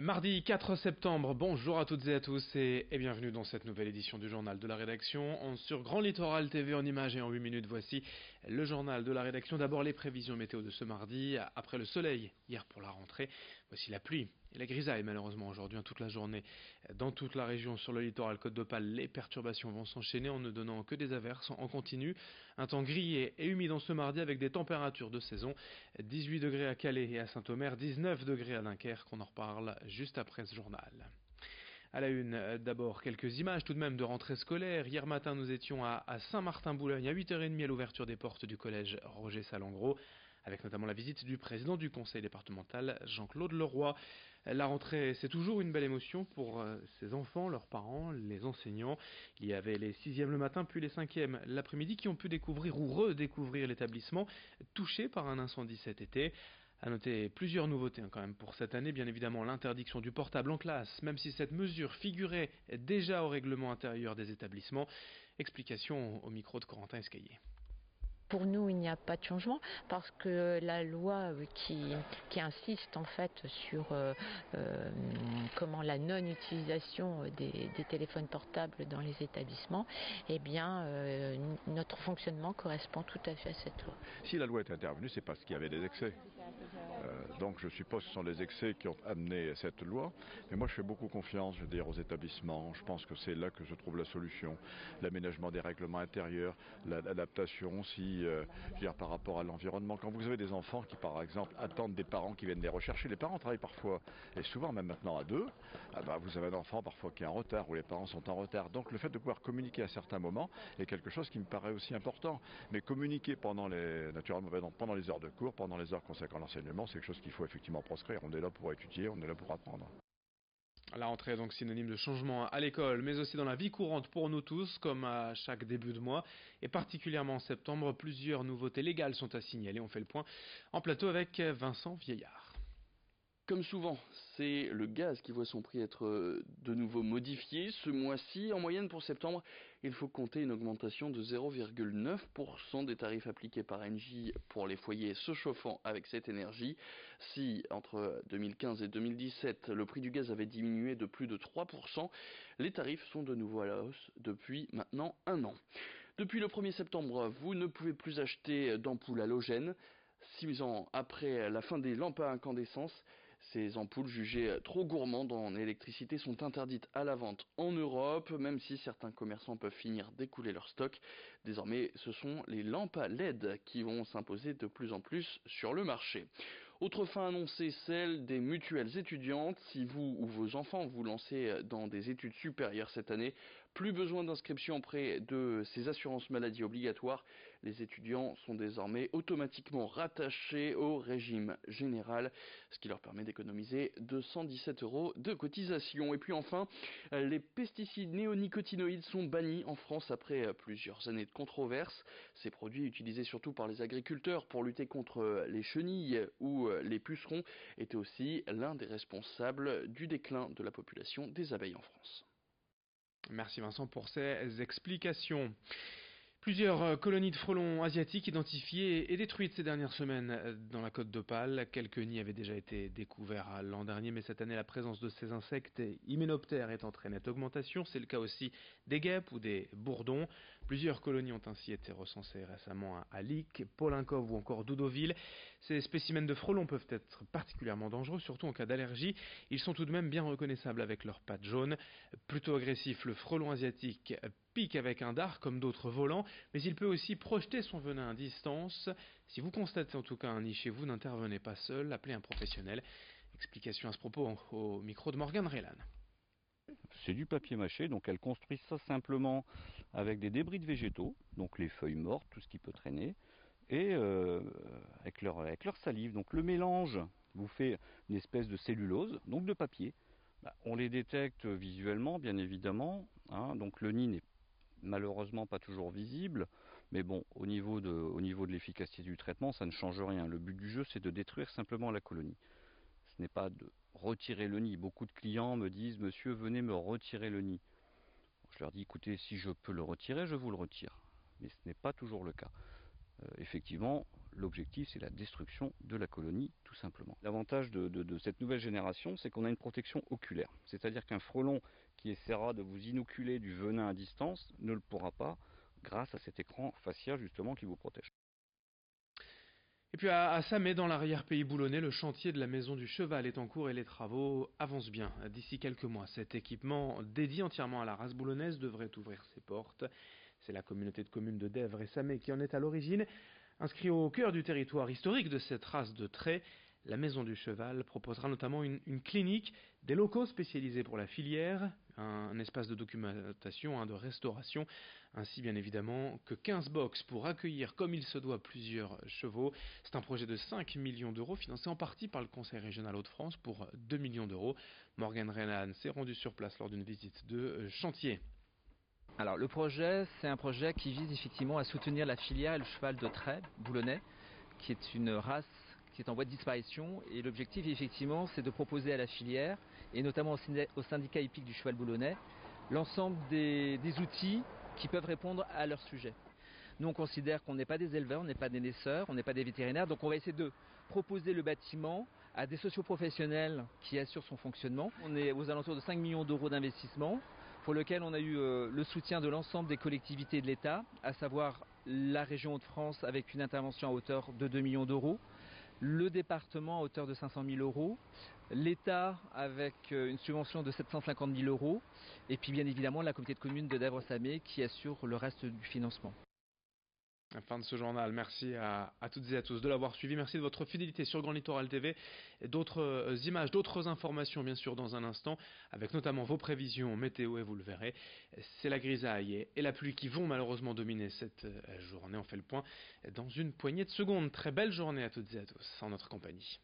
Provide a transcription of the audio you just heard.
Mardi 4 septembre, bonjour à toutes et à tous et bienvenue dans cette nouvelle édition du journal de la rédaction. Sur Grand Littoral TV en images et en 8 minutes, voici le journal de la rédaction. D'abord les prévisions météo de ce mardi, après le soleil hier pour la rentrée, voici la pluie et la grisaille malheureusement aujourd'hui toute la journée. Dans toute la région sur le littoral Côte d'Opale, les perturbations vont s'enchaîner en ne donnant que des averses en continu. Un temps grillé et humide en ce mardi avec des températures de saison, 18 degrés à Calais et à Saint-Omer, 19 degrés à Dunkerque, on en reparle juste après ce journal. À la une, d'abord quelques images tout de même de rentrée scolaire. Hier matin, nous étions à Saint-Martin-Boulogne à 8h30 à l'ouverture des portes du collège Roger Salengro, avec notamment la visite du président du conseil départemental, Jean-Claude Leroy. La rentrée, c'est toujours une belle émotion pour ces enfants, leurs parents, les enseignants. Il y avait les 6e le matin, puis les 5e l'après-midi qui ont pu découvrir ou redécouvrir l'établissement touché par un incendie cet été. À noter plusieurs nouveautés quand même pour cette année, bien évidemment l'interdiction du portable en classe, même si cette mesure figurait déjà au règlement intérieur des établissements. Explication au micro de Corentin Escaillé. Pour nous, il n'y a pas de changement parce que la loi qui insiste en fait sur comment la non-utilisation des téléphones portables dans les établissements, eh bien, notre fonctionnement correspond tout à fait à cette loi. Si la loi est intervenue, c'est parce qu'il y avait des excès. Donc je suppose que ce sont les excès qui ont amené cette loi. Mais moi je fais beaucoup confiance, aux établissements. Je pense que c'est là que je trouve la solution. L'aménagement des règlements intérieurs, l'adaptation aussi par rapport à l'environnement. Quand vous avez des enfants qui par exemple attendent des parents qui viennent les rechercher, les parents travaillent parfois, et souvent même maintenant à deux, vous avez un enfant parfois qui est en retard ou les parents sont en retard. Donc le fait de pouvoir communiquer à certains moments est quelque chose qui me paraît aussi important. Mais communiquer naturellement pendant les heures de cours, pendant les heures consacrées à l'enseignement, c'est quelque chose qu'il faut effectivement proscrire. On est là pour étudier, on est là pour apprendre. La rentrée est donc synonyme de changement à l'école, mais aussi dans la vie courante pour nous tous, comme à chaque début de mois. Et particulièrement en septembre, plusieurs nouveautés légales sont à signaler. On fait le point en plateau avec Vincent Vieillard. Comme souvent, c'est le gaz qui voit son prix être de nouveau modifié. Ce mois-ci, en moyenne pour septembre, il faut compter une augmentation de 0,9% des tarifs appliqués par Engie pour les foyers se chauffant avec cette énergie. Si, entre 2015 et 2017, le prix du gaz avait diminué de plus de 3%, les tarifs sont de nouveau à la hausse depuis maintenant un an. Depuis le 1er septembre, vous ne pouvez plus acheter d'ampoules halogènes. 6 ans après la fin des lampes à incandescence, ces ampoules jugées trop gourmandes en électricité sont interdites à la vente en Europe, même si certains commerçants peuvent finir d'écouler leur stock. Désormais, ce sont les lampes à LED qui vont s'imposer de plus en plus sur le marché. Autre fin annoncée, celle des mutuelles étudiantes. Si vous ou vos enfants vous lancez dans des études supérieures cette année, plus besoin d'inscription auprès de ces assurances maladie obligatoires. Les étudiants sont désormais automatiquement rattachés au régime général, ce qui leur permet d'économiser 217 € de cotisation. Et puis enfin, les pesticides néonicotinoïdes sont bannis en France après plusieurs années de controverses. Ces produits utilisés surtout par les agriculteurs pour lutter contre les chenilles ou les pucerons étaient aussi l'un des responsables du déclin de la population des abeilles en France. Merci Vincent pour ces explications. Plusieurs colonies de frelons asiatiques identifiées et détruites ces dernières semaines dans la Côte d'Opale. Quelques nids avaient déjà été découverts l'an dernier, mais cette année la présence de ces insectes hyménoptères est en très nette augmentation. C'est le cas aussi des guêpes ou des bourdons. Plusieurs colonies ont ainsi été recensées récemment à Lick, Polinkov ou encore Doudoville. Ces spécimens de frelons peuvent être particulièrement dangereux, surtout en cas d'allergie. Ils sont tout de même bien reconnaissables avec leurs pattes jaunes. Plutôt agressif, le frelon asiatique pique avec un dard comme d'autres volants, mais il peut aussi projeter son venin à distance. Si vous constatez en tout cas un nid chez vous, n'intervenez pas seul, appelez un professionnel. Explication à ce propos au micro de Morgane Rélan. C'est du papier mâché, donc elles construisent ça simplement avec des débris de végétaux, donc les feuilles mortes, tout ce qui peut traîner, et avec leur salive. Donc le mélange vous fait une espèce de cellulose, donc de papier. On les détecte visuellement, bien évidemment, donc le nid n'est malheureusement pas toujours visible, mais bon, au niveau de l'efficacité du traitement, ça ne change rien. Le but du jeu, c'est de détruire simplement la colonie. Ce n'est pas de retirer le nid. Beaucoup de clients me disent: monsieur, venez me retirer le nid. Je leur dis: écoutez, si je peux le retirer, je vous le retire. Mais ce n'est pas toujours le cas. Effectivement, l'objectif c'est la destruction de la colonie tout simplement. L'avantage de cette nouvelle génération, c'est qu'on a une protection oculaire, c'est-à-dire qu'un frelon qui essaiera de vous inoculer du venin à distance ne le pourra pas grâce à cet écran facial justement qui vous protège. Et puis à Samé, dans l'arrière-pays boulonnais, le chantier de la Maison du Cheval est en cours et les travaux avancent bien. D'ici quelques mois, cet équipement dédié entièrement à la race boulonnaise devrait ouvrir ses portes. C'est la communauté de communes de Dèvres et Samé qui en est à l'origine. Inscrit au cœur du territoire historique de cette race de trait, la Maison du Cheval proposera notamment une clinique, des locaux spécialisés pour la filière, un espace de documentation, de restauration, ainsi bien évidemment que 15 box pour accueillir comme il se doit plusieurs chevaux. C'est un projet de 5 millions d'euros financé en partie par le Conseil régional Hauts-de-France pour 2 millions d'euros. Morgane Renan s'est rendue sur place lors d'une visite de chantier. Alors le projet, c'est un projet qui vise effectivement à soutenir la filière et le cheval de trait boulonnais, qui est une race qui est en voie de disparition. Et l'objectif effectivement, c'est de proposer à la filière, et notamment au syndicat hippique du cheval boulonnais, l'ensemble des outils qui peuvent répondre à leur sujet. Nous on considère qu'on n'est pas des éleveurs, on n'est pas des naisseurs, on n'est pas des vétérinaires, donc on va essayer de proposer le bâtiment à des socioprofessionnels qui assurent son fonctionnement. On est aux alentours de 5 millions d'euros d'investissement, pour lequel on a eu le soutien de l'ensemble des collectivités de l'État, à savoir la région Hauts-de-France avec une intervention à hauteur de 2 millions d'euros, le département à hauteur de 500 000 euros, l'État avec une subvention de 750 000 euros, et puis bien évidemment la communauté de communes de Dèvres-Samé qui assure le reste du financement. À la fin de ce journal, merci à toutes et à tous de l'avoir suivi. Merci de votre fidélité sur Grand Littoral TV. D'autres images, d'autres informations bien sûr dans un instant, avec notamment vos prévisions météo et vous le verrez. C'est la grisaille et la pluie qui vont malheureusement dominer cette journée. On fait le point dans une poignée de secondes. Très belle journée à toutes et à tous en notre compagnie.